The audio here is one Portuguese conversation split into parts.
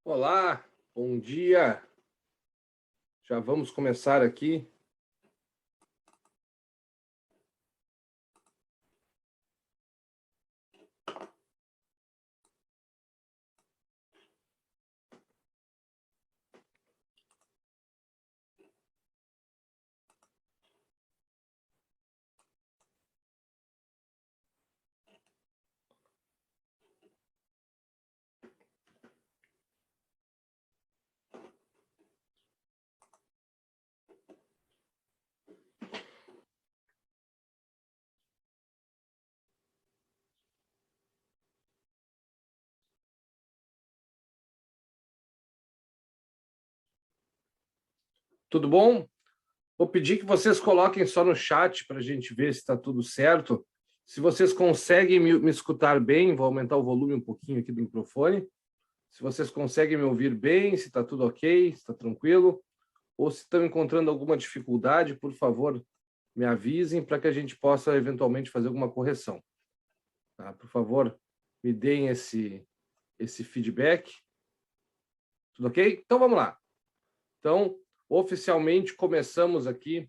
Olá, bom dia. Já vamos começar aqui. Tudo bom? Vou pedir que vocês coloquem só no chat para a gente ver se está tudo certo. Se vocês conseguem me escutar bem, vou aumentar o volume um pouquinho aqui do microfone. Se vocês conseguem me ouvir bem, se está tudo ok, se está tranquilo, ou se estão encontrando alguma dificuldade, por favor, me avisem para que a gente possa eventualmente fazer alguma correção. Tá? Por favor, me deem esse feedback. Tudo ok? Então vamos lá. Então, oficialmente começamos aqui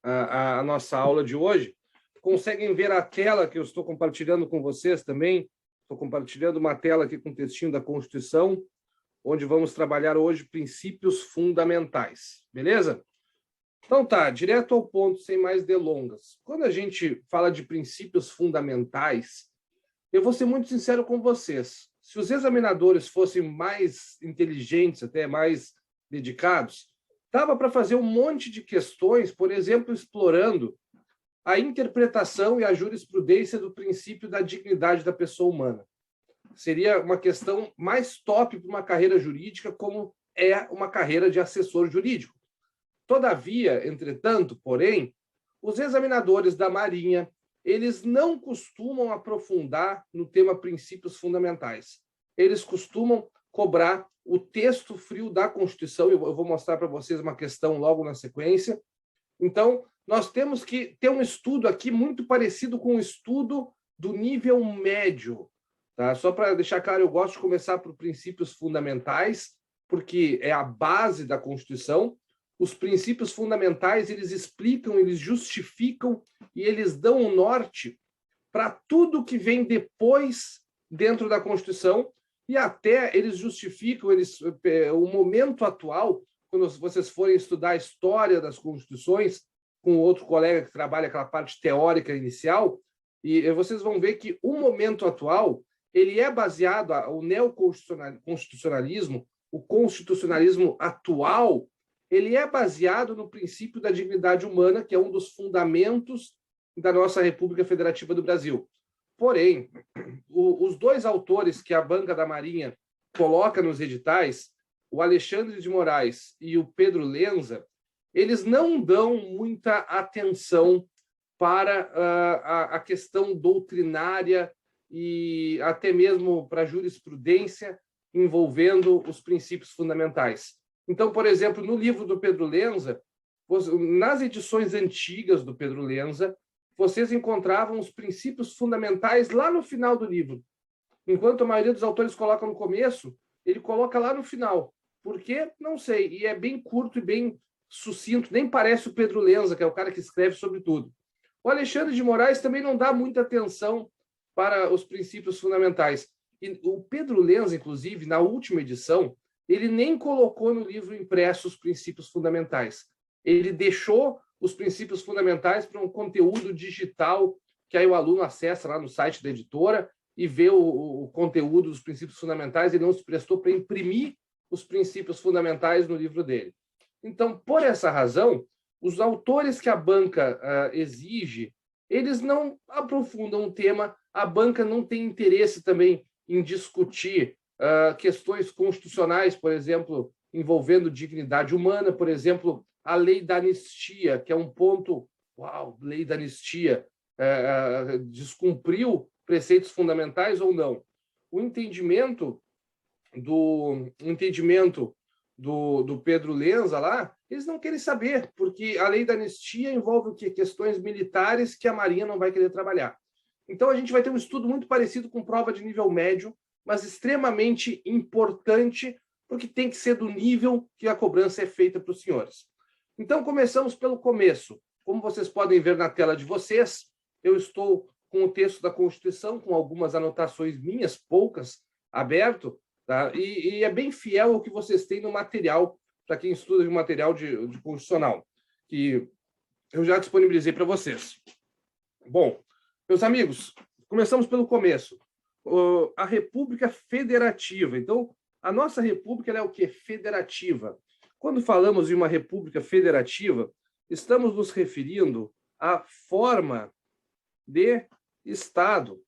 a nossa aula de hoje. Conseguem ver a tela que eu estou compartilhando com vocês também? Estou compartilhando uma tela aqui com o textinho da Constituição, onde vamos trabalhar hoje princípios fundamentais. Beleza? Então tá, direto ao ponto, sem mais delongas. Quando a gente fala de princípios fundamentais, eu vou ser muito sincero com vocês. Se os examinadores fossem mais inteligentes, até mais dedicados, dava para fazer um monte de questões, por exemplo, explorando a interpretação e a jurisprudência do princípio da dignidade da pessoa humana. Seria uma questão mais top para uma carreira jurídica, como é uma carreira de assessor jurídico. Todavia, entretanto, porém, os examinadores da Marinha, eles não costumam aprofundar no tema princípios fundamentais. Eles costumam cobrar o texto frio da Constituição. Eu vou mostrar para vocês uma questão logo na sequência. Então, nós temos que ter um estudo aqui muito parecido com o estudo do nível médio. Tá? Só para deixar claro, eu gosto de começar por princípios fundamentais, porque é a base da Constituição. Os princípios fundamentais, eles explicam, eles justificam e eles dão um norte para tudo que vem depois dentro da Constituição, e até eles justificam o momento atual, quando vocês forem estudar a história das Constituições, com outro colega que trabalha aquela parte teórica inicial, e vocês vão ver que o momento atual, ele é baseado, o neoconstitucionalismo, o constitucionalismo atual, ele é baseado no princípio da dignidade humana, que é um dos fundamentos da nossa República Federativa do Brasil. Porém, os dois autores que a banca da Marinha coloca nos editais, o Alexandre de Moraes e o Pedro Lenza, eles não dão muita atenção para a questão doutrinária e até mesmo para a jurisprudência envolvendo os princípios fundamentais. Então, por exemplo, no livro do Pedro Lenza, nas edições antigas do Pedro Lenza, vocês encontravam os princípios fundamentais lá no final do livro. Enquanto a maioria dos autores coloca no começo, ele coloca lá no final. Por quê? Não sei. E é bem curto e bem sucinto. Nem parece o Pedro Lenza, que é o cara que escreve sobre tudo. O Alexandre de Moraes também não dá muita atenção para os princípios fundamentais. E o Pedro Lenza, inclusive, na última edição, ele nem colocou no livro impresso os princípios fundamentais. Ele deixou os princípios fundamentais para um conteúdo digital que aí o aluno acessa lá no site da editora e vê o conteúdo dos princípios fundamentais. Ele não se prestou para imprimir os princípios fundamentais no livro dele. Então, por essa razão, os autores que a banca exige, eles não aprofundam o tema, a banca não tem interesse também em discutir questões constitucionais, por exemplo, envolvendo dignidade humana, por exemplo, a lei da anistia, que é um ponto, lei da anistia, descumpriu preceitos fundamentais ou não? O entendimento do Pedro Lenza lá, eles não querem saber, porque a lei da anistia envolve o quê? Questões militares que a Marinha não vai querer trabalhar. Então, a gente vai ter um estudo muito parecido com prova de nível médio, mas extremamente importante porque tem que ser do nível que a cobrança é feita para os senhores. Então, começamos pelo começo. Como vocês podem ver na tela de vocês, eu estou com o texto da Constituição, com algumas anotações minhas, poucas, aberto, tá? E é bem fiel ao que vocês têm no material, para quem estuda de material de constitucional, que eu já disponibilizei para vocês. Bom, meus amigos, começamos pelo começo. A República Federativa. Então, a nossa República ela é o quê? Federativa. Quando falamos de uma República Federativa, estamos nos referindo à forma de Estado.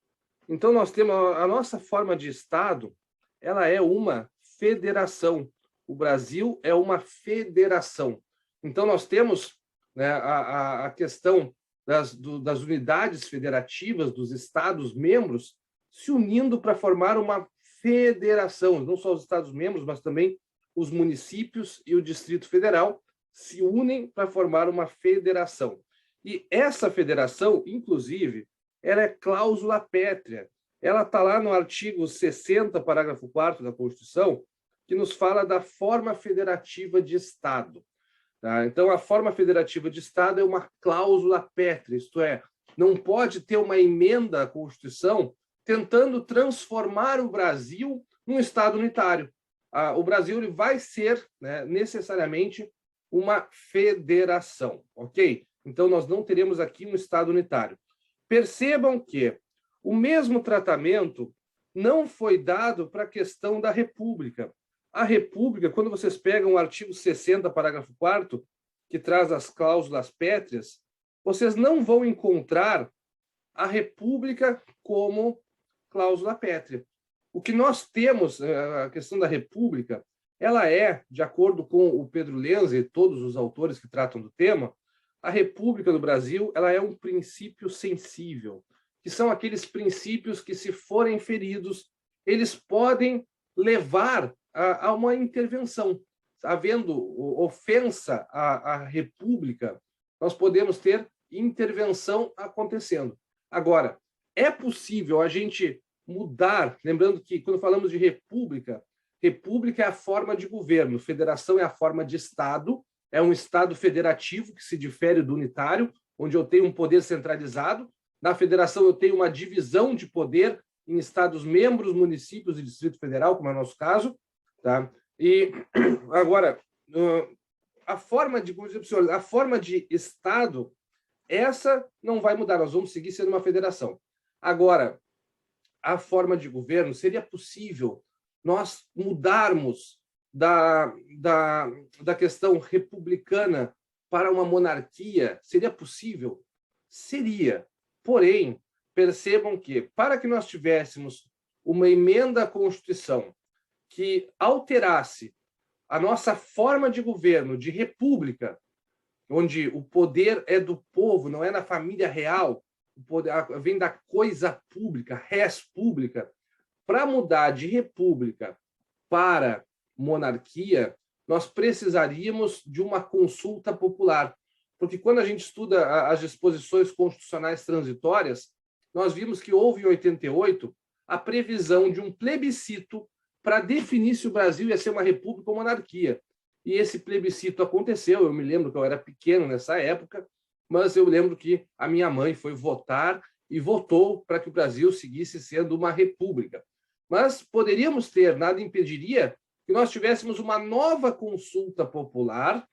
Então, nós temos a nossa forma de Estado, ela é uma federação. O Brasil é uma federação. Então, nós temos, né, a questão das unidades federativas, dos Estados-membros, se unindo para formar uma federação. Não só os Estados-membros, mas também os municípios e o Distrito Federal se unem para formar uma federação. E essa federação, inclusive, ela é cláusula pétrea. Ela está lá no artigo 60, parágrafo 4º da Constituição, que nos fala da forma federativa de Estado. Tá? Então, a forma federativa de Estado é uma cláusula pétrea, isto é, não pode ter uma emenda à Constituição tentando transformar o Brasil num Estado unitário. O Brasil ele vai ser, né, necessariamente uma federação, ok? Então, nós não teremos aqui um Estado unitário. Percebam que o mesmo tratamento não foi dado para a questão da República. A República, quando vocês pegam o artigo 60, parágrafo 4º, que traz as cláusulas pétreas, vocês não vão encontrar a República como cláusula pétrea. O que nós temos, a questão da República, ela é, de acordo com o Pedro Lenz e todos os autores que tratam do tema, a República do Brasil ela é um princípio sensível, que são aqueles princípios que, se forem feridos, eles podem levar a uma intervenção. Havendo ofensa à República, nós podemos ter intervenção acontecendo. Agora, é possível a gente mudar, lembrando que quando falamos de república, república é a forma de governo, federação é a forma de Estado, é um Estado federativo que se difere do unitário, onde eu tenho um poder centralizado. Na federação eu tenho uma divisão de poder em Estados-membros, municípios e Distrito Federal, como é o nosso caso. Tá? E agora, a forma de Estado, essa não vai mudar, nós vamos seguir sendo uma federação. Agora, a forma de governo, seria possível nós mudarmos da questão republicana para uma monarquia? Seria possível? Seria. Porém, percebam que, para que nós tivéssemos uma emenda à Constituição que alterasse a nossa forma de governo, de república, onde o poder é do povo, não é na família real, o poder vem da coisa pública, res pública, para mudar de república para monarquia, nós precisaríamos de uma consulta popular. Porque quando a gente estuda as disposições constitucionais transitórias, nós vimos que houve em 88 a previsão de um plebiscito para definir se o Brasil ia ser uma república ou monarquia. E esse plebiscito aconteceu, eu me lembro que eu era pequeno nessa época, mas eu lembro que a minha mãe foi votar e votou para que o Brasil seguisse sendo uma república. Mas poderíamos ter, nada impediria que nós tivéssemos uma nova consulta popular,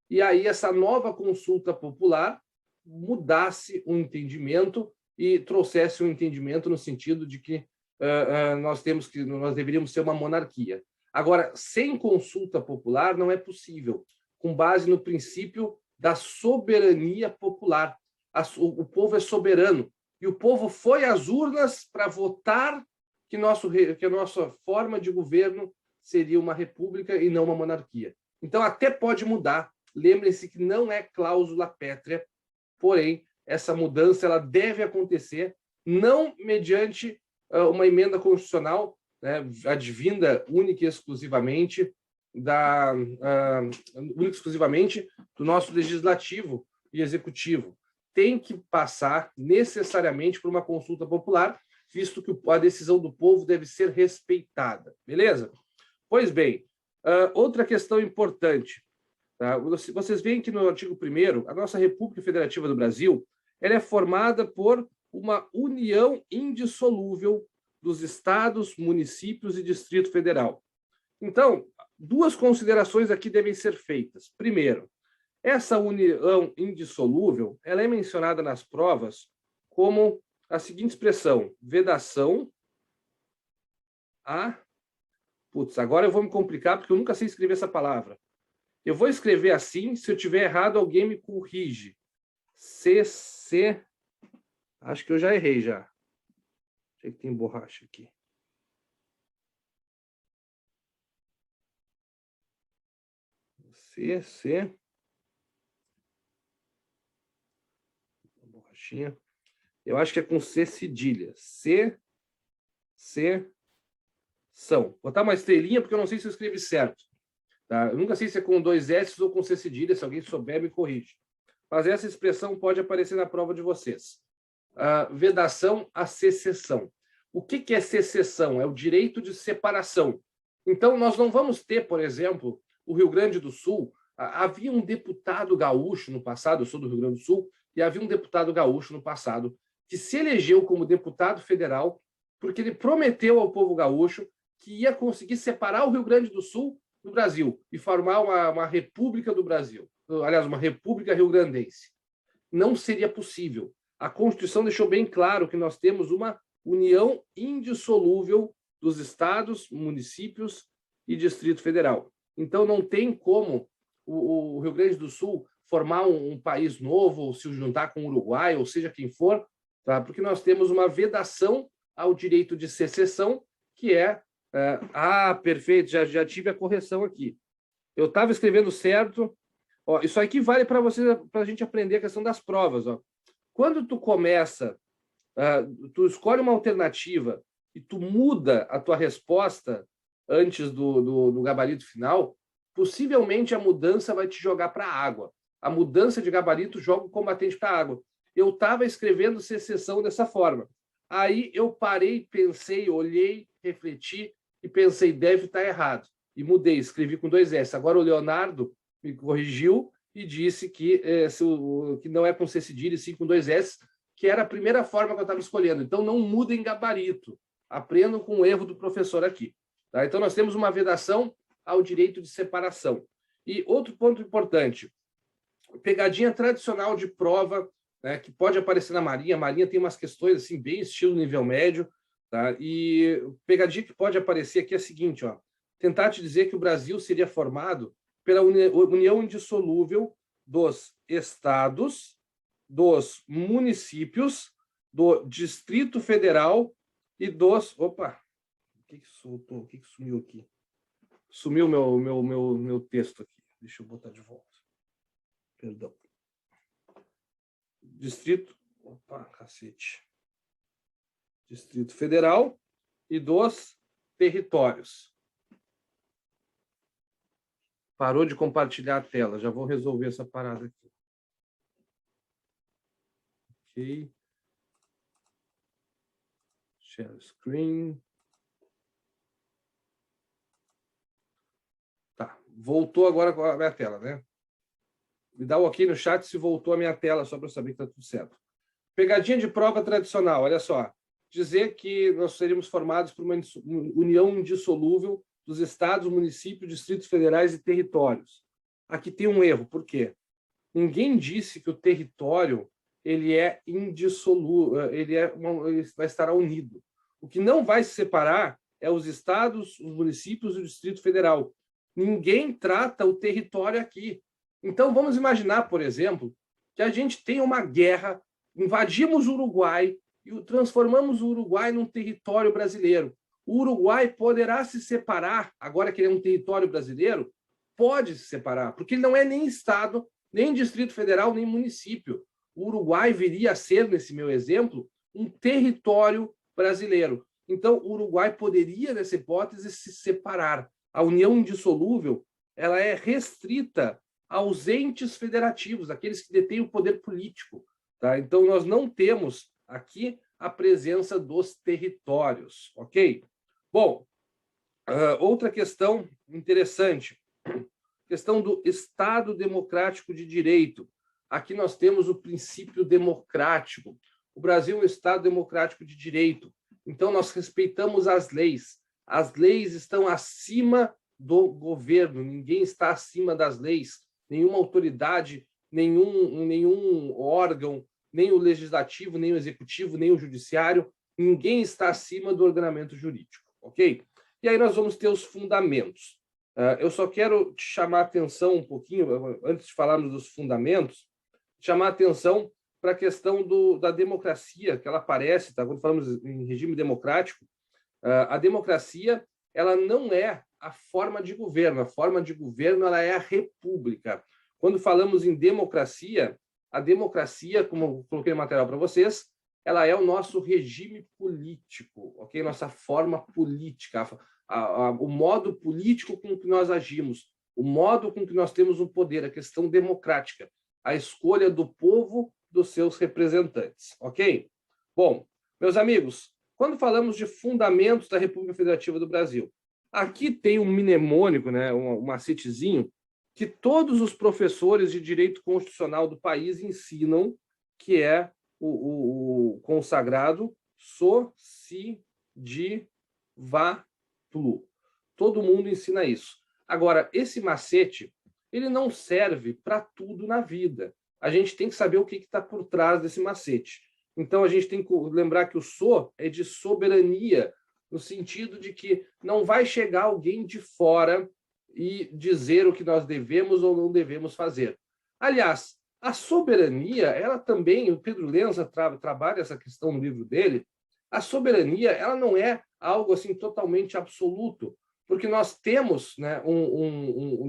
e aí essa nova consulta popular mudasse o entendimento e trouxesse um entendimento no sentido de que nós deveríamos ser uma monarquia. Agora, sem consulta popular não é possível, com base no princípio da soberania popular. O povo é soberano e o povo foi às urnas para votar que a nossa forma de governo seria uma república e não uma monarquia. Então, até pode mudar. Lembrem-se que não é cláusula pétrea, porém, essa mudança ela deve acontecer não mediante uma emenda constitucional, né, advinda única e exclusivamente do nosso legislativo e executivo. Tem que passar necessariamente por uma consulta popular, visto que a decisão do povo deve ser respeitada. Beleza? Pois bem, Outra questão importante, tá? Vocês veem que no artigo 1º, a nossa República Federativa do Brasil, ela é formada por uma união indissolúvel dos estados, municípios e Distrito Federal. Então, duas considerações aqui devem ser feitas. Primeiro, essa união indissolúvel, ela é mencionada nas provas como a seguinte expressão: vedação a... Putz, agora eu vou me complicar porque eu nunca sei escrever essa palavra. Eu vou escrever assim, se eu tiver errado, alguém me corrige. CC... Acho que eu já errei já. Achei que tem borracha aqui. CC... Borrachinha. Eu acho que é com C cedilha. São. Vou botar uma estrelinha porque eu não sei se eu escrevi certo. Tá? Eu nunca sei se é com 2 S ou com C cedilha. Se alguém souber, me corrige. Mas essa expressão pode aparecer na prova de vocês. Vedação à secessão. O que é secessão? É o direito de separação. Então, nós não vamos ter, por exemplo, o Rio Grande do Sul. Havia um deputado gaúcho no passado, eu sou do Rio Grande do Sul, e havia um deputado gaúcho no passado que se elegeu como deputado federal porque ele prometeu ao povo gaúcho que ia conseguir separar o Rio Grande do Sul do Brasil e formar uma república do Brasil. Aliás, uma república rio-grandense. Não seria possível. A Constituição deixou bem claro que nós temos uma união indissolúvel dos estados, municípios e Distrito Federal. Então, não tem como o Rio Grande do Sul formar um país novo, ou se juntar com o Uruguai, ou seja quem for, tá? Porque nós temos uma vedação ao direito de secessão, que é... perfeito, já tive a correção aqui. Eu estava escrevendo certo. Ó, isso aqui vale para você, para a gente aprender a questão das provas. Ó. Quando tu começa, tu escolhe uma alternativa e tu muda a tua resposta antes do gabarito final, possivelmente a mudança vai te jogar para a água. A mudança de gabarito joga o combatente para a água. Eu estava escrevendo secessão dessa forma. Aí eu parei, pensei, olhei, refleti e pensei, deve estar errado. E mudei, escrevi com 2 S. Agora o Leonardo me corrigiu e disse que não é com C cedilha, e sim com 2 S, que era a primeira forma que eu estava escolhendo. Então, não mudem gabarito. Aprendam com o erro do professor aqui. Tá? Então, nós temos uma vedação ao direito de separação. E outro ponto importante, pegadinha tradicional de prova, né, que pode aparecer na Marinha. A Marinha tem umas questões assim, bem estilo nível médio. Tá? E pegadinha que pode aparecer aqui é a seguinte, ó, tentar te dizer que o Brasil seria formado pela união indissolúvel dos estados, dos municípios, do Distrito Federal e dos... Opa! O que soltou? O que sumiu aqui? Sumiu meu texto aqui. Deixa eu botar de volta. Perdão. Distrito... Opa, cacete. Distrito Federal e dos territórios. Parou de compartilhar a tela. Já vou resolver essa parada aqui. Ok. Share screen. Tá. Voltou agora com a minha tela, né? Me dá um ok no chat se voltou a minha tela, só para eu saber que está tudo certo. Pegadinha de prova tradicional, olha só. Dizer que nós seríamos formados por uma união indissolúvel dos estados, municípios, distritos federais e territórios. Aqui tem um erro, por quê? Ninguém disse que o território ele é indissolúvel, ele vai estar unido. O que não vai se separar é os estados, os municípios e o Distrito Federal. Ninguém trata o território aqui. Então, vamos imaginar, por exemplo, que a gente tem uma guerra, invadimos o Uruguai e transformamos o Uruguai num território brasileiro. O Uruguai poderá se separar, agora que ele é um território brasileiro, pode se separar, porque ele não é nem Estado, nem Distrito Federal, nem município. O Uruguai viria a ser, nesse meu exemplo, um território brasileiro. Então, o Uruguai poderia, nessa hipótese, se separar. A união indissolúvel ela é restrita aos entes federativos, aqueles que detêm o poder político. Tá? Então, nós não temos aqui a presença dos territórios, ok? Bom, Outra questão interessante, questão do Estado democrático de direito. Aqui nós temos o princípio democrático. O Brasil é um Estado democrático de direito, então nós respeitamos as leis. As leis estão acima do governo, ninguém está acima das leis, nenhuma autoridade, nenhum órgão, nem o legislativo, nem o executivo, nem o judiciário, ninguém está acima do ordenamento jurídico, ok? E aí nós vamos ter os fundamentos. Eu só quero te chamar a atenção um pouquinho, antes de falarmos dos fundamentos, chamar a atenção para a questão da democracia, que ela aparece, tá? Quando falamos em regime democrático, a democracia ela não é a forma de governo. A forma de governo ela é a república. Quando falamos em democracia, a democracia, como eu coloquei no material para vocês, ela é o nosso regime político, ok? Nossa forma política, o modo político com que nós agimos, o modo com que nós temos o poder, a questão democrática, a escolha do povo dos seus representantes, ok? Bom, meus amigos, quando falamos de fundamentos da República Federativa do Brasil, aqui tem um mnemônico, né, um macetezinho, que todos os professores de direito constitucional do país ensinam, que é o consagrado so, si, di, va, plu. Todo mundo ensina isso. Agora, esse macete, ele não serve para tudo na vida. A gente tem que saber o que está por trás desse macete. Então, a gente tem que lembrar que o so é de soberania, no sentido de que não vai chegar alguém de fora e dizer o que nós devemos ou não devemos fazer. Aliás, a soberania, ela também, o Pedro Lenza trabalha essa questão no livro dele, a soberania ela não é algo assim totalmente absoluto, porque nós temos, né,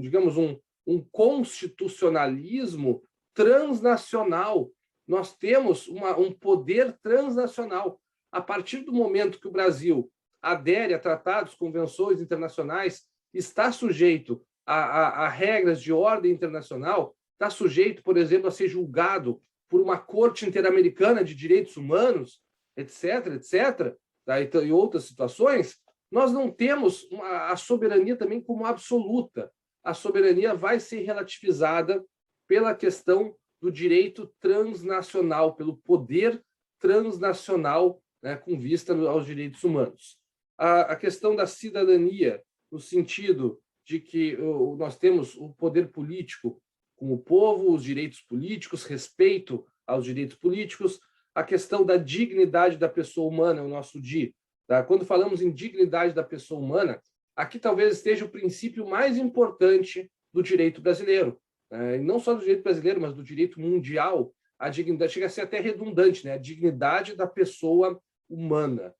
digamos, um constitucionalismo transnacional, nós temos um poder transnacional. A partir do momento que o Brasil adere a tratados, convenções internacionais, está sujeito a regras de ordem internacional, está sujeito, por exemplo, a ser julgado por uma corte interamericana de direitos humanos, etc., etc., tá? E outras situações, nós não temos a soberania também como absoluta. A soberania vai ser relativizada pela questão do direito transnacional, pelo poder transnacional, né, com vista aos direitos humanos. A questão da cidadania, no sentido de que nós temos o poder político com o povo, os direitos políticos, respeito aos direitos políticos, a questão da dignidade da pessoa humana, o nosso DI. Tá? Quando falamos em dignidade da pessoa humana, aqui talvez esteja o princípio mais importante do direito brasileiro. E não só do direito brasileiro, mas do direito mundial. A dignidade chega a ser até redundante, né? A dignidade da pessoa humana.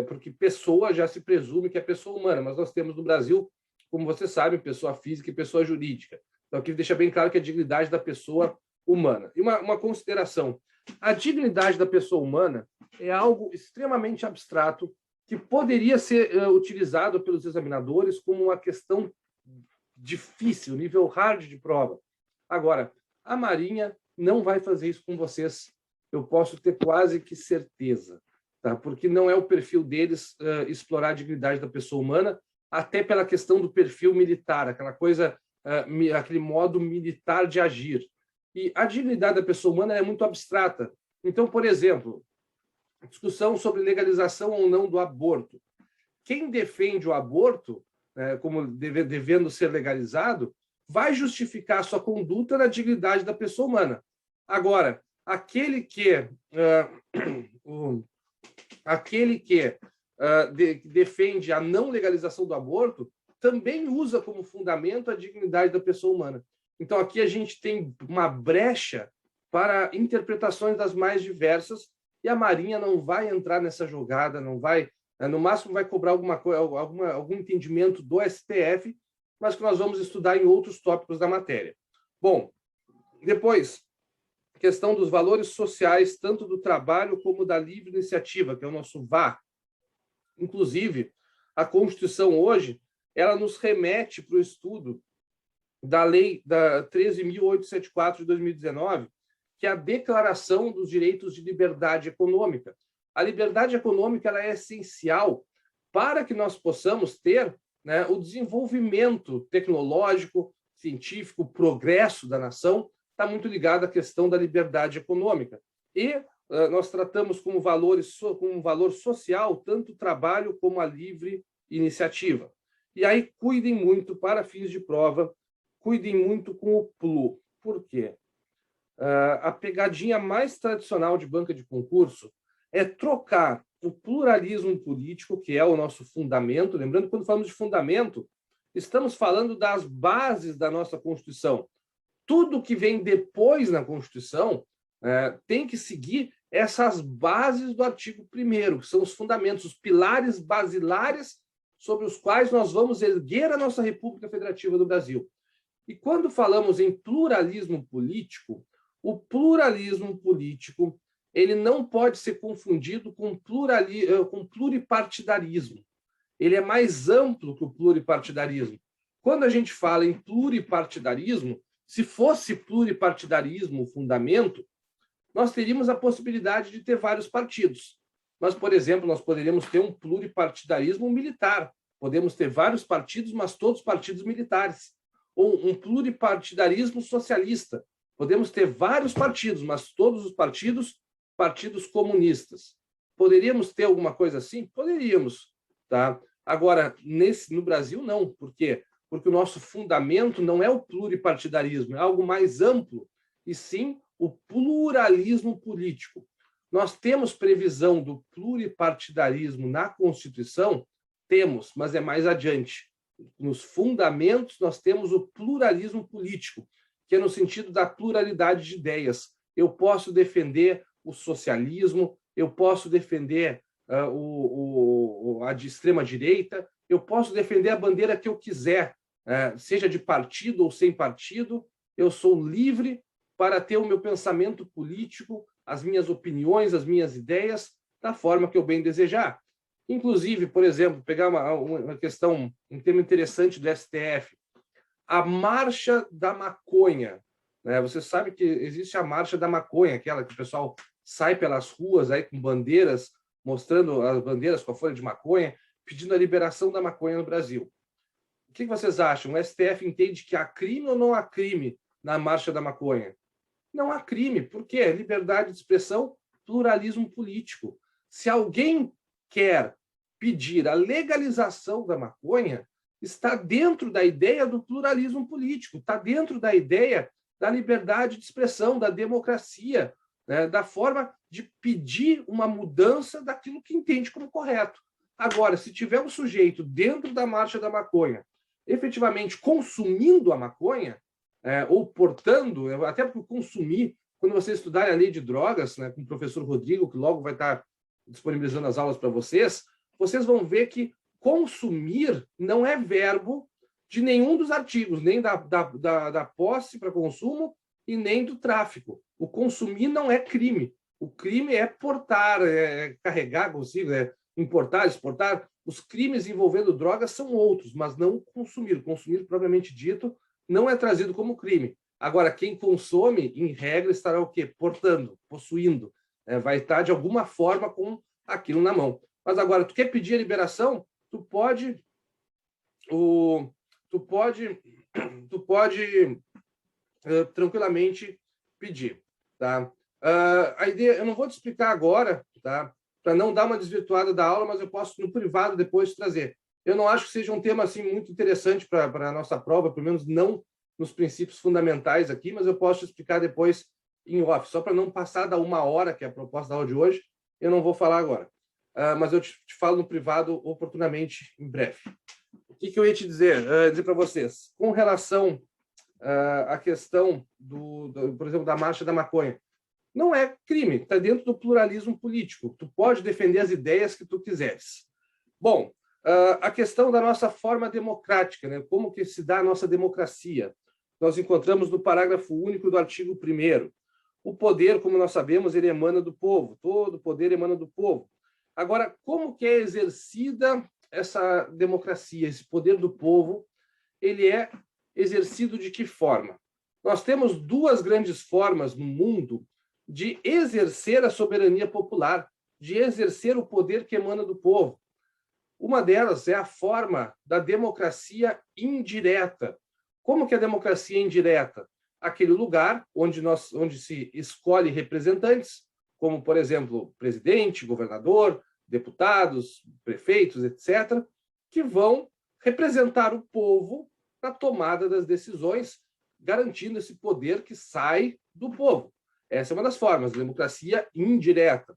Porque pessoa já se presume que é pessoa humana, mas nós temos no Brasil, como vocês sabem, pessoa física e pessoa jurídica. Então, aqui deixa bem claro que é a dignidade da pessoa humana. E uma consideração: a dignidade da pessoa humana é algo extremamente abstrato que poderia ser utilizado pelos examinadores como uma questão difícil, nível hard de prova. Agora, a Marinha não vai fazer isso com vocês. Eu posso ter quase que certeza, tá? Porque não é o perfil deles explorar a dignidade da pessoa humana, até pela questão do perfil militar, aquela coisa, aquele modo militar de agir. E a dignidade da pessoa humana é muito abstrata. Então, por exemplo, discussão sobre legalização ou não do aborto. Quem defende o aborto, como devendo ser legalizado, vai justificar a sua conduta na dignidade da pessoa humana. Agora, aquele que defende a não legalização do aborto também usa como fundamento a dignidade da pessoa humana. Então, aqui a gente tem uma brecha para interpretações das mais diversas, e a Marinha não vai entrar nessa jogada, não vai, no máximo vai cobrar algum entendimento do STF, mas que nós vamos estudar em outros tópicos da matéria. Bom, depois, questão dos valores sociais, tanto do trabalho como da livre iniciativa, que é o nosso VA. Inclusive, a Constituição hoje, ela nos remete para o estudo da Lei da 13.874 de 2019, que é a Declaração dos Direitos de Liberdade Econômica. A liberdade econômica ela é essencial para que nós possamos ter, né, o desenvolvimento tecnológico, científico, o progresso da nação, está muito ligado à questão da liberdade econômica. E nós tratamos como um valor social tanto o trabalho como a livre iniciativa. E aí cuidem muito, para fins de prova, cuidem muito com o PLU. Por quê? A pegadinha mais tradicional de banca de concurso é trocar o pluralismo político, que é o nosso fundamento. Lembrando que quando falamos de fundamento, estamos falando das bases da nossa Constituição. Tudo que vem depois na Constituição tem que seguir essas bases do artigo 1º, que são os fundamentos, os pilares basilares sobre os quais nós vamos erguer a nossa República Federativa do Brasil. E quando falamos em pluralismo político, o pluralismo político ele não pode ser confundido com pluripartidarismo. Ele é mais amplo que o pluripartidarismo. Quando a gente fala em pluripartidarismo, se fosse pluripartidarismo o fundamento, nós teríamos a possibilidade de ter vários partidos. Mas, por exemplo, nós poderíamos ter um pluripartidarismo militar. Podemos ter vários partidos, mas todos partidos militares. Ou um pluripartidarismo socialista. Podemos ter vários partidos, mas todos os partidos comunistas. Poderíamos ter alguma coisa assim? Poderíamos. Tá? Agora, no Brasil, não. Por quê? Porque o nosso fundamento não é o pluripartidarismo, é algo mais amplo, e sim o pluralismo político. Nós temos previsão do pluripartidarismo na Constituição? Temos, mas é mais adiante. Nos fundamentos, nós temos o pluralismo político, que é no sentido da pluralidade de ideias. Eu posso defender o socialismo, eu posso defender a de extrema-direita, eu posso defender a bandeira que eu quiser, seja de partido ou sem partido, eu sou livre para ter o meu pensamento político, as minhas opiniões, as minhas ideias, da forma que eu bem desejar. Inclusive, por exemplo, pegar uma questão, um tema interessante do STF, a Marcha da Maconha. Né? Você sabe que existe a Marcha da Maconha, aquela que o pessoal sai pelas ruas aí com bandeiras, mostrando as bandeiras com a folha de maconha, pedindo a liberação da maconha no Brasil. O que vocês acham? O STF entende que há crime ou não há crime na Marcha da Maconha? Não há crime. Por quê? Liberdade de expressão, pluralismo político. Se alguém quer pedir a legalização da maconha, está dentro da ideia do pluralismo político, está dentro da ideia da liberdade de expressão, da democracia, né, da forma de pedir uma mudança daquilo que entende como correto. Agora, se tiver um sujeito dentro da Marcha da Maconha, efetivamente consumindo a maconha, ou portando, até porque consumir, quando vocês estudarem a lei de drogas, né, com o professor Rodrigo, que logo vai estar disponibilizando as aulas para vocês, vocês vão ver que consumir não é verbo de nenhum dos artigos, nem da posse para consumo e nem do tráfico. O consumir não é crime. O crime é portar, é carregar consigo, é importar, exportar. Os crimes envolvendo drogas são outros, mas não consumir. Consumir, propriamente dito, não é trazido como crime. Agora, quem consome, em regra, estará o quê? Portando, possuindo. Vai estar, de alguma forma, com aquilo na mão. Mas agora, tu quer pedir a liberação? Tu pode tranquilamente pedir. Tá? A ideia, eu não vou te explicar agora, tá? Para não dar uma desvirtuada da aula, mas eu posso, no privado, depois trazer. Eu não acho que seja um tema assim, muito interessante para a nossa prova, pelo menos não nos princípios fundamentais aqui, mas eu posso te explicar depois em off, só para não passar da 1 hora, que é a proposta da aula de hoje, eu não vou falar agora. Mas eu te falo no privado oportunamente em breve. O que eu ia te dizer? Dizer para vocês, com relação à questão, por exemplo, da Marcha da Maconha, não é crime, está dentro do pluralismo político. Tu pode defender as ideias que tu quiseres. Bom, a questão da nossa forma democrática, né? Como que se dá a nossa democracia? Nós encontramos no parágrafo único do artigo 1º. O poder, como nós sabemos, ele emana do povo. Todo poder emana do povo. Agora, como que é exercida essa democracia, esse poder do povo? Ele é exercido de que forma? Nós temos 2 grandes formas no mundo de exercer a soberania popular, de exercer o poder que emana do povo. Uma delas é a forma da democracia indireta. Como que é a democracia indireta? Aquele lugar onde se escolhe representantes, como, por exemplo, presidente, governador, deputados, prefeitos, etc., que vão representar o povo na tomada das decisões, garantindo esse poder que sai do povo. Essa é uma das formas, a democracia indireta.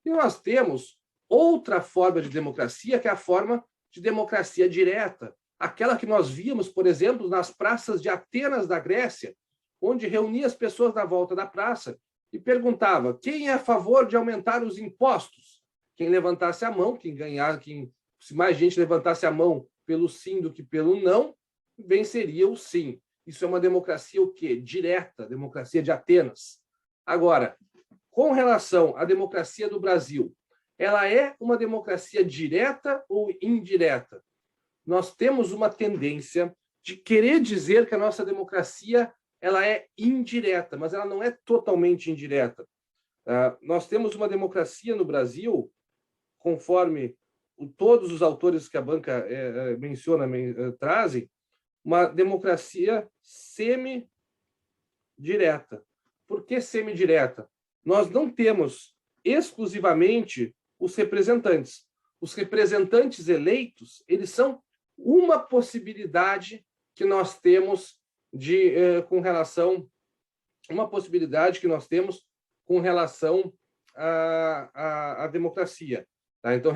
E nós temos outra forma de democracia, que é a forma de democracia direta, aquela que nós víamos, por exemplo, nas praças de Atenas, da Grécia, onde reunia as pessoas na volta da praça e perguntava quem é a favor de aumentar os impostos. Quem levantasse a mão, se mais gente levantasse a mão pelo sim do que pelo não, venceria o sim. Isso é uma democracia o quê? Direta, democracia de Atenas. Agora, com relação à democracia do Brasil, ela é uma democracia direta ou indireta? Nós temos uma tendência de querer dizer que a nossa democracia ela é indireta, mas ela não é totalmente indireta. Nós temos uma democracia no Brasil, conforme todos os autores que a banca menciona, trazem, uma democracia semi-direta. Por que semi-direta? Nós não temos exclusivamente os representantes. Os representantes eleitos, eles são uma possibilidade que nós temos com relação à democracia. Tá? Então,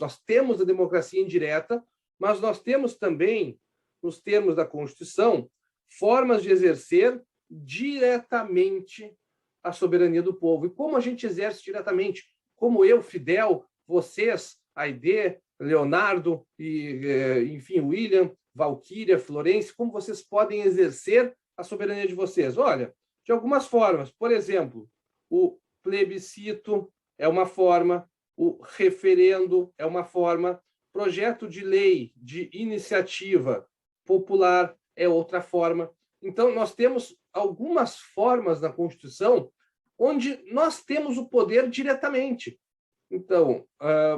nós temos a democracia indireta, mas nós temos também, nos termos da Constituição, formas de exercer diretamente a soberania do povo. E como a gente exerce diretamente? Como eu, Fidel, vocês, Aide, Leonardo, enfim, William, Valquíria, Florence, como vocês podem exercer a soberania de vocês? Olha, de algumas formas. Por exemplo, o plebiscito é uma forma, o referendo é uma forma, projeto de lei de iniciativa popular é outra forma. Então, nós temos algumas formas na Constituição onde nós temos o poder diretamente. Então,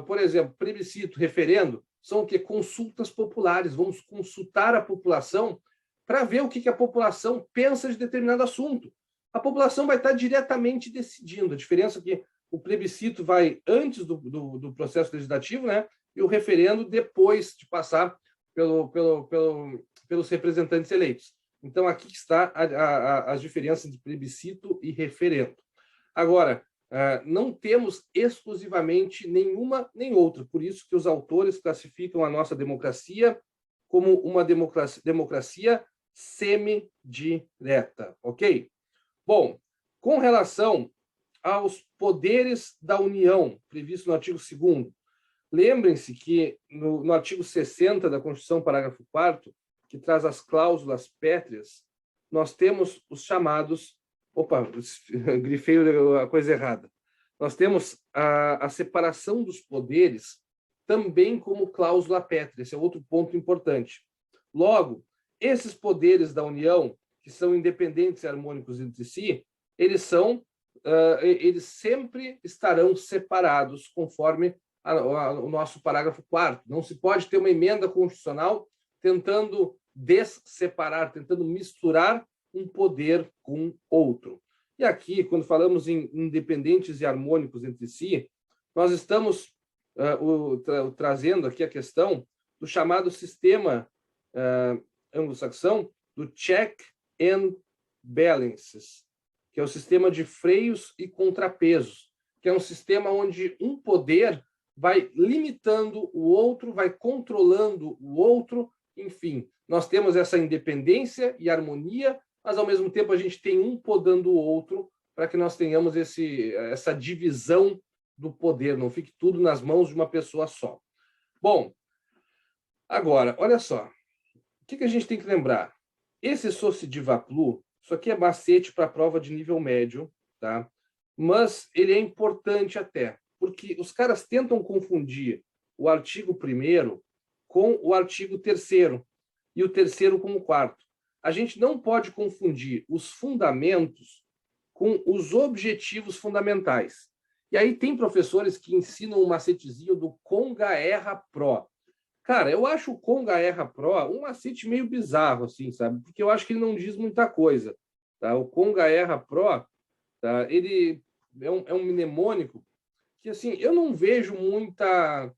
por exemplo, plebiscito, referendo, são o quê? Consultas populares. Vamos consultar a população para ver o que a população pensa de determinado assunto. A população vai estar diretamente decidindo. A diferença é que o plebiscito vai antes do processo legislativo, né? E o referendo depois de passar pelos representantes eleitos. Então, aqui está as diferenças de plebiscito e referendo. Agora, não temos exclusivamente nenhuma nem outra. Por isso que os autores classificam a nossa democracia como uma democracia semi-direta, ok? Bom, com relação aos poderes da União, previsto no artigo 2º, lembrem-se que no artigo 60 da Constituição, parágrafo 4º, que traz as cláusulas pétreas, nós temos os chamados... Opa, grifei a coisa errada. Nós temos a separação dos poderes também como cláusula pétrea. Esse é outro ponto importante. Logo, esses poderes da União, que são independentes e harmônicos entre si, eles sempre estarão separados conforme o nosso parágrafo 4º. Não se pode ter uma emenda constitucional tentando desseparar, tentando misturar um poder com outro. E aqui, quando falamos em independentes e harmônicos entre si, nós estamos trazendo aqui a questão do chamado sistema anglo-saxão do check and balances, que é o sistema de freios e contrapesos, que é um sistema onde um poder vai limitando o outro, vai controlando o outro, enfim. Nós temos essa independência e harmonia, mas, ao mesmo tempo, a gente tem um podando o outro para que nós tenhamos essa divisão do poder, não fique tudo nas mãos de uma pessoa só. Bom, agora, olha só, o que a gente tem que lembrar? Esse Socidivaplu, isso aqui é macete para a prova de nível médio, tá? Mas ele é importante até, porque os caras tentam confundir o artigo 1º com o artigo 3º e o 3º com o 4º. A gente não pode confundir os fundamentos com os objetivos fundamentais. E aí tem professores que ensinam um macetezinho do Conga Erra Pro. Cara, eu acho o Conga Erra Pro um macete meio bizarro, assim, sabe? Porque eu acho que ele não diz muita coisa. Tá? O Conga Erra Pro, tá? Ele é um mnemônico que, assim, eu não vejo muita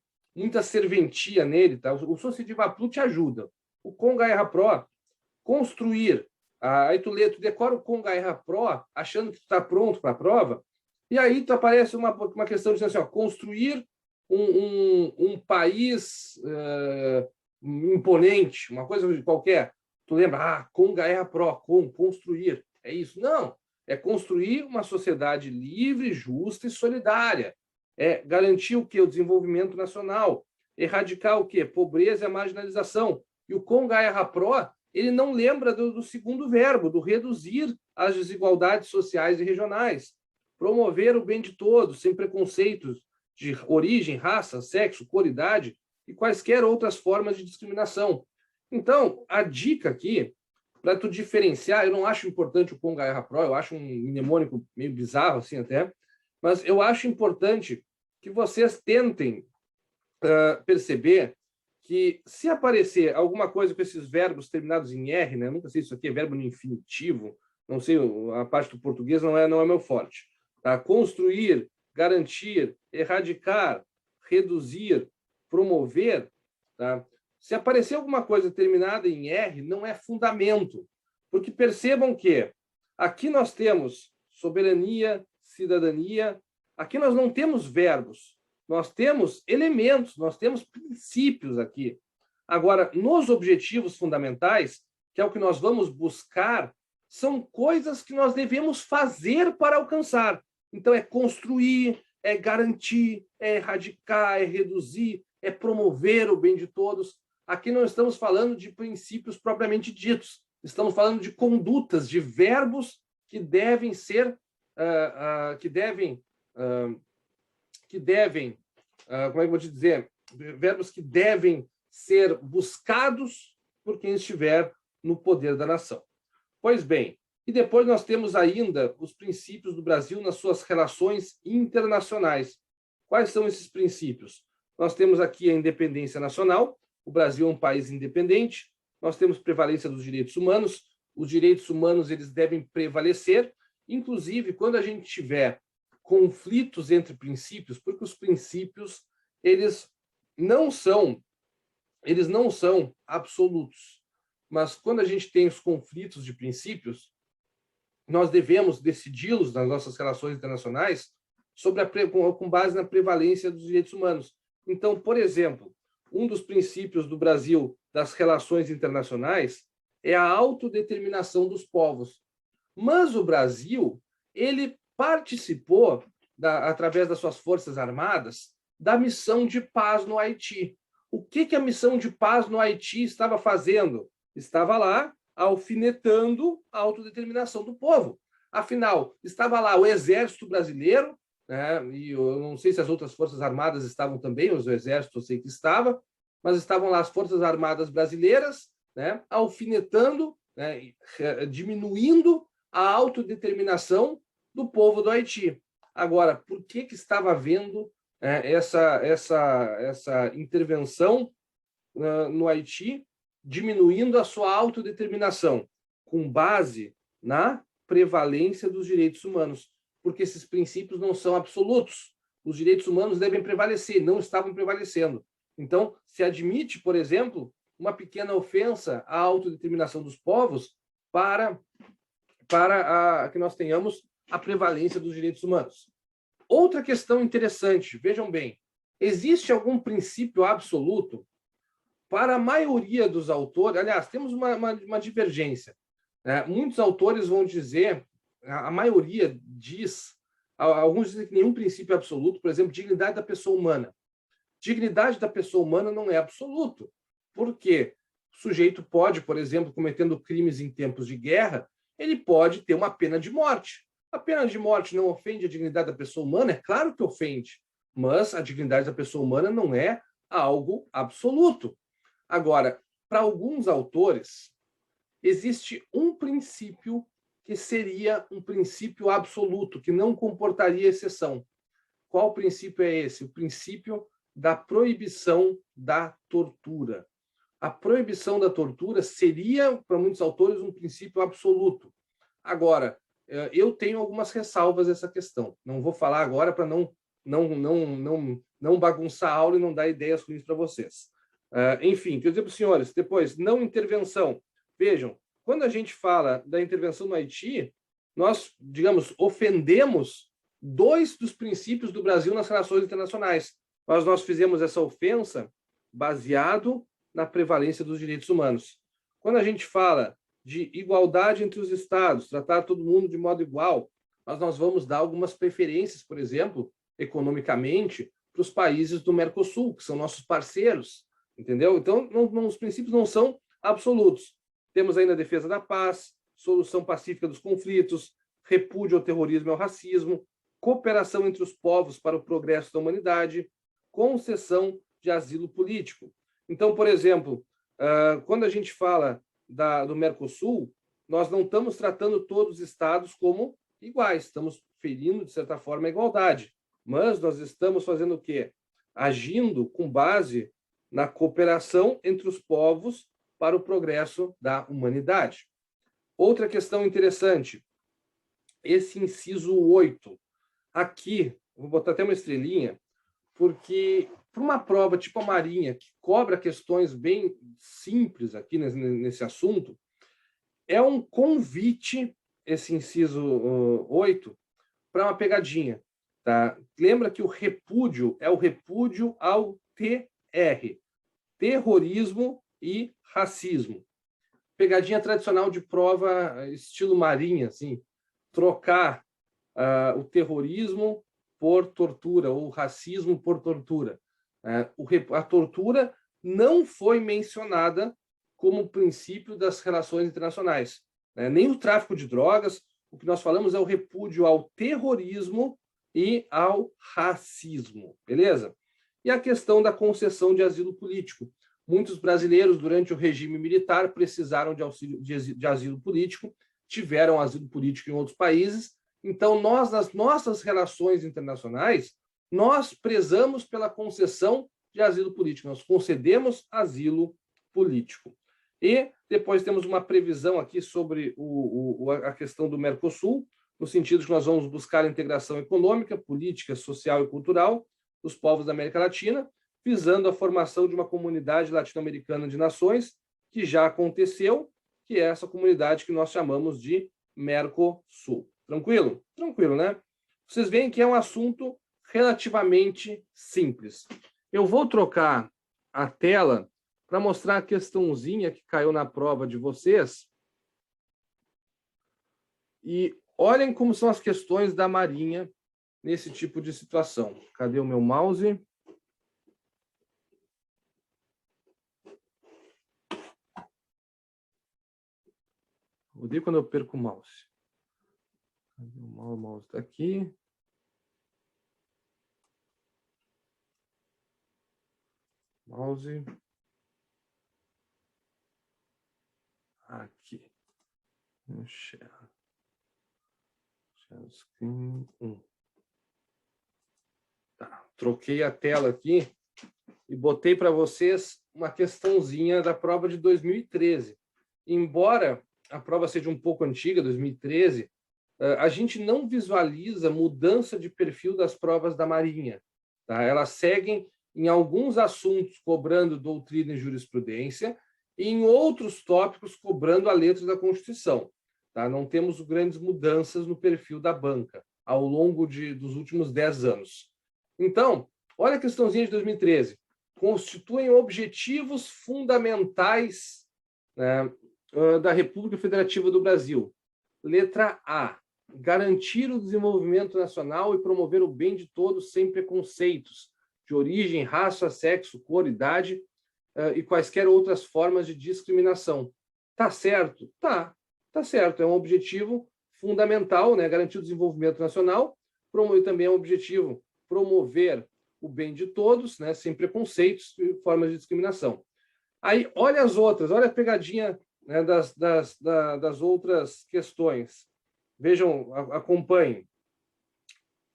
serventia nele. Tá? O Sociediva Plus te ajuda. O Conga Erra Pro, construir. Aí tu decora o Conga Erra Pro, achando que tu está pronto para a prova, e aí tu aparece uma questão de assim, ó, construir um país imponente, uma coisa qualquer. Tu lembra, Conga Erra Pro, construir. É isso? Não. É construir uma sociedade livre, justa e solidária. É garantir o quê? O desenvolvimento nacional. Erradicar o quê? Pobreza e a marginalização. E o Conga Erra Pro, ele não lembra do segundo verbo, do reduzir as desigualdades sociais e regionais. Promover o bem de todos, sem preconceitos de origem, raça, sexo, cor, idade e quaisquer outras formas de discriminação. Então, a dica aqui, para tu diferenciar, eu não acho importante o Conga Erra Pro, eu acho um mnemônico meio bizarro assim até, mas eu acho importante que vocês tentem perceber que se aparecer alguma coisa com esses verbos terminados em R, né? Eu nunca sei se isso aqui é verbo no infinitivo, não sei, a parte do português não é meu forte. Tá? Construir, garantir, erradicar, reduzir, promover. Tá? Se aparecer alguma coisa terminada em R, não é fundamento, porque percebam que aqui nós temos soberania, cidadania, aqui nós não temos verbos, nós temos elementos, nós temos princípios aqui. Agora, nos objetivos fundamentais, que é o que nós vamos buscar, são coisas que nós devemos fazer para alcançar. Então, é construir, é garantir, é erradicar, é reduzir, é promover o bem de todos. Aqui não estamos falando de princípios propriamente ditos, estamos falando de condutas, de verbos que devem ser, como é que eu vou te dizer? Verbos que devem ser buscados por quem estiver no poder da nação. Pois bem, e depois nós temos ainda os princípios do Brasil nas suas relações internacionais. Quais são esses princípios? Nós temos aqui a independência nacional, o Brasil é um país independente, nós temos prevalência dos direitos humanos, os direitos humanos eles devem prevalecer, inclusive quando a gente tiver conflitos entre princípios, porque os princípios eles não são absolutos, mas quando a gente tem os conflitos de princípios, nós devemos decidi-los nas nossas relações internacionais com base na prevalência dos direitos humanos. Então, por exemplo, um dos princípios do Brasil das relações internacionais é a autodeterminação dos povos. Mas o Brasil, ele participou, através das suas forças armadas, da missão de paz no Haiti. O que a missão de paz no Haiti estava fazendo? Estava lá alfinetando a autodeterminação do povo. Afinal, estava lá o Exército Brasileiro, né, e eu não sei se as outras forças armadas estavam também, o Exército eu sei que estava, mas estavam lá as forças armadas brasileiras, né, alfinetando, né, diminuindo a autodeterminação do povo do Haiti. Agora, por que estava havendo essa intervenção no Haiti, diminuindo a sua autodeterminação, com base na prevalência dos direitos humanos? Porque esses princípios não são absolutos. Os direitos humanos devem prevalecer, não estavam prevalecendo. Então, se admite, por exemplo, uma pequena ofensa à autodeterminação dos povos para que nós tenhamos a prevalência dos direitos humanos. Outra questão interessante, vejam bem, existe algum princípio absoluto? Para a maioria dos autores, aliás, temos uma divergência. Né? Muitos autores vão dizer, a maioria diz, alguns dizem que nenhum princípio é absoluto, por exemplo, dignidade da pessoa humana. Dignidade da pessoa humana não é absoluto, porque o sujeito pode, por exemplo, cometendo crimes em tempos de guerra, ele pode ter uma pena de morte. A pena de morte não ofende a dignidade da pessoa humana? É claro que ofende, mas a dignidade da pessoa humana não é algo absoluto. Agora, para alguns autores, existe um princípio que seria um princípio absoluto, que não comportaria exceção. qual princípio é esse? O princípio da proibição da tortura. A proibição da tortura seria, para muitos autores, um princípio absoluto. Agora, eu tenho algumas ressalvas a essa questão. Não vou falar agora para não bagunçar a aula e não dar ideias ruins para vocês. Enfim, quero dizer para os senhores, depois, não intervenção. Vejam, quando a gente fala da intervenção no Haiti, nós, digamos, ofendemos dois dos princípios do Brasil nas relações internacionais. Mas nós fizemos essa ofensa baseado na prevalência dos direitos humanos. Quando a gente fala de igualdade entre os estados, tratar todo mundo de modo igual, mas nós vamos dar algumas preferências, por exemplo, economicamente, para os países do Mercosul, que são nossos parceiros, entendeu? Então, os princípios não são absolutos. Temos ainda a defesa da paz, solução pacífica dos conflitos, repúdio ao terrorismo e ao racismo, cooperação entre os povos para o progresso da humanidade, concessão de asilo político. Então, por exemplo, quando a gente fala do Mercosul, nós não estamos tratando todos os estados como iguais, estamos ferindo, de certa forma, a igualdade. Mas nós estamos fazendo o quê? Agindo com base na cooperação entre os povos para o progresso da humanidade. Outra questão interessante, esse inciso 8. Aqui, vou botar até uma estrelinha, porque para uma prova tipo a Marinha, que cobra questões bem simples aqui nesse assunto, é um convite, esse inciso 8, para uma pegadinha. Tá? Lembra que o repúdio é o repúdio ao TR, terrorismo e racismo. Pegadinha tradicional de prova estilo Marinha, assim, trocar o terrorismo por tortura, ou racismo por tortura. A tortura não foi mencionada como princípio das relações internacionais. Nem o tráfico de drogas, o que nós falamos é o repúdio ao terrorismo e ao racismo, beleza? E a questão da concessão de asilo político. Muitos brasileiros, durante o regime militar, precisaram de asilo político, tiveram asilo político em outros países. Então, nós, nas nossas relações internacionais, nós prezamos pela concessão de asilo político. Nós concedemos asilo político. E depois temos uma previsão aqui sobre a questão do Mercosul, no sentido de que nós vamos buscar a integração econômica, política, social e cultural dos povos da América Latina, visando a formação de uma comunidade latino-americana de nações, que já aconteceu, que é essa comunidade que nós chamamos de Mercosul. Tranquilo? Tranquilo, né? Vocês veem que é um assunto relativamente simples. Eu vou trocar a tela para mostrar a questãozinha que caiu na prova de vocês. E olhem como são as questões da Marinha nesse tipo de situação. Cadê o meu mouse? Odeio quando eu perco o mouse. O mouse está aqui. Mouse. Aqui. Share screen 1. Tá. Troquei a tela aqui e botei para vocês uma questãozinha da prova de 2013. Embora a prova seja um pouco antiga, 2013, a gente não visualiza mudança de perfil das provas da Marinha. Tá? Elas seguem em alguns assuntos cobrando doutrina e jurisprudência e em outros tópicos cobrando a letra da Constituição. Tá? Não temos grandes mudanças no perfil da banca ao longo dos últimos 10 anos. Então, olha a questãozinha de 2013. Constituem objetivos fundamentais, né, da República Federativa do Brasil. Letra A. Garantir o desenvolvimento nacional e promover o bem de todos sem preconceitos de origem, raça, sexo, cor, idade e quaisquer outras formas de discriminação. Tá certo? Tá certo. É um objetivo fundamental, né? Garantir o desenvolvimento nacional, promover também é um objetivo promover o bem de todos, né? Sem preconceitos e formas de discriminação. Aí, olha as outras, olha a pegadinha, né, das outras questões. Vejam, acompanhem.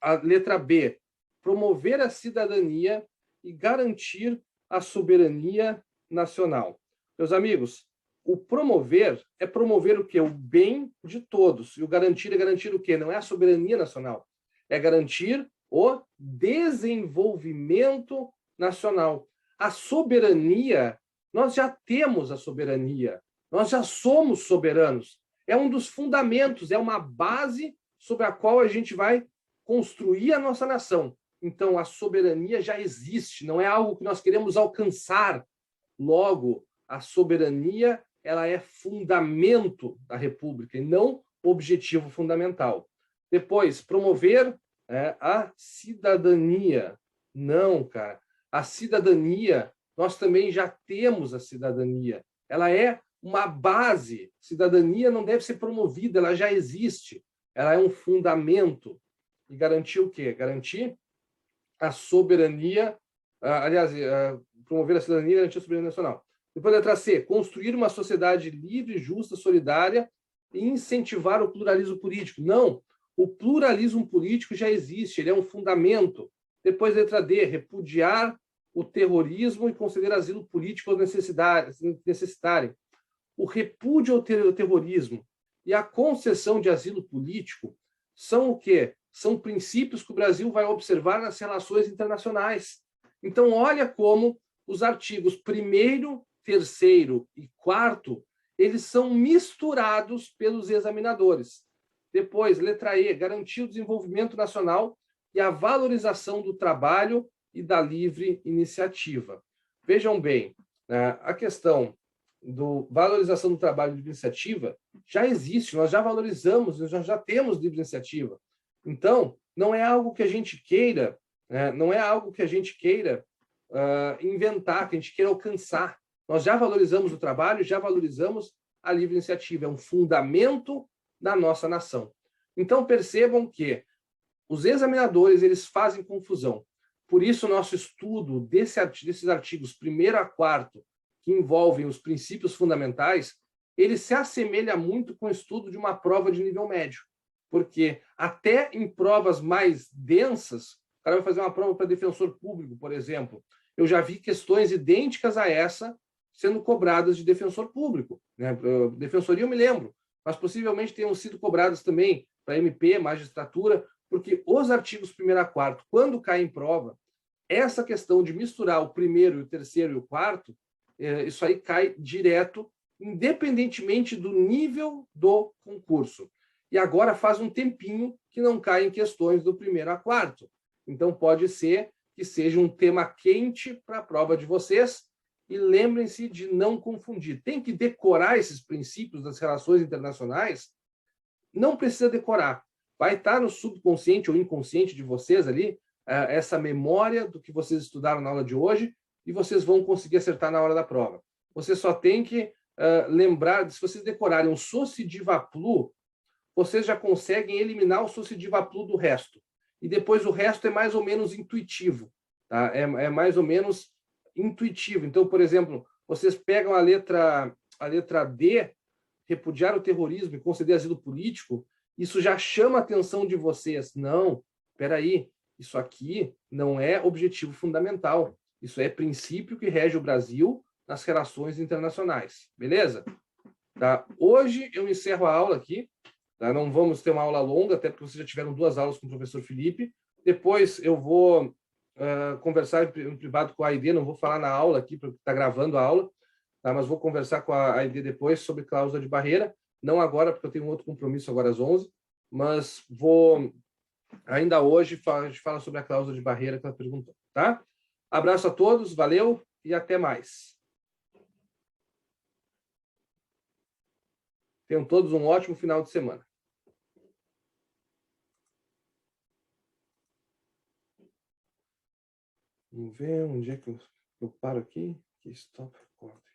A letra B. promover a cidadania e garantir a soberania nacional. Meus amigos, o promover é promover o quê? O bem de todos. E o garantir é garantir o quê? Não é a soberania nacional. É garantir o desenvolvimento nacional. A soberania, nós já temos a soberania. Nós já somos soberanos. É um dos fundamentos, é uma base sobre a qual a gente vai construir a nossa nação. Então, a soberania já existe, não é algo que nós queremos alcançar. Logo, a soberania ela é fundamento da República e não objetivo fundamental. Depois, promover a cidadania. Não, cara. A cidadania, nós também já temos a cidadania. Ela é uma base. Cidadania não deve ser promovida, ela já existe. Ela é um fundamento. E garantir o quê? Garantir a soberania, promover a cidadania e garantir a soberania nacional. Depois, letra C, construir uma sociedade livre, justa, solidária e incentivar o pluralismo político. Não, o pluralismo político já existe, ele é um fundamento. Depois, letra D, repudiar o terrorismo e conceder asilo político aos necessitarem. O repúdio ao terrorismo e a concessão de asilo político são o quê? São princípios que o Brasil vai observar nas relações internacionais. Então, olha como os artigos 1º, 3º e 4º, eles são misturados pelos examinadores. Depois, letra E, garantir o desenvolvimento nacional e a valorização do trabalho e da livre iniciativa. Vejam bem, a questão da valorização do trabalho e livre iniciativa já existe, nós já valorizamos, nós já temos livre iniciativa. Então, não é algo que a gente queira, não é algo que a gente queira inventar, que a gente queira alcançar. Nós já valorizamos o trabalho, já valorizamos a livre iniciativa, é um fundamento da nossa nação. Então, percebam que os examinadores eles fazem confusão. Por isso, o nosso estudo desses artigos 1º a 4º, que envolvem os princípios fundamentais, ele se assemelha muito com o estudo de uma prova de nível médio. Porque até em provas mais densas, o cara vai fazer uma prova para defensor público, por exemplo, eu já vi questões idênticas a essa sendo cobradas de defensor público. Defensoria eu me lembro, mas possivelmente tenham sido cobradas também para MP, magistratura, porque os artigos 1º a 4º, quando caem em prova, essa questão de misturar o 1º, o 3º e o 4º, isso aí cai direto, independentemente do nível do concurso. E agora faz um tempinho que não cai em questões do 1º a 4º. Então, pode ser que seja um tema quente para a prova de vocês. E lembrem-se de não confundir. Tem que decorar esses princípios das relações internacionais. Não precisa decorar. Vai estar no subconsciente ou inconsciente de vocês ali, essa memória do que vocês estudaram na aula de hoje, e vocês vão conseguir acertar na hora da prova. Você só tem que lembrar, se vocês decorarem um Socidivaplu, vocês já conseguem eliminar o Socidivaplu do resto. E depois o resto é mais ou menos intuitivo. Tá? É mais ou menos intuitivo. Então, por exemplo, vocês pegam a letra D, repudiar o terrorismo e conceder asilo político, isso já chama a atenção de vocês. Não, espera aí, isso aqui não é objetivo fundamental. Isso é princípio que rege o Brasil nas relações internacionais. Beleza? Tá? Hoje eu encerro a aula aqui. Tá? Não vamos ter uma aula longa, até porque vocês já tiveram 2 aulas com o professor Felipe. Depois eu vou conversar em privado com a Aide, não vou falar na aula aqui, porque está gravando a aula, tá? Mas vou conversar com a Aide depois sobre cláusula de barreira. Não agora, porque eu tenho um outro compromisso agora às 11, mas vou... Ainda hoje a gente fala sobre a cláusula de barreira que ela perguntou. Tá? Abraço a todos, valeu e até mais. Tenham todos um ótimo final de semana. Vamos ver onde é que eu paro aqui. Stop recording.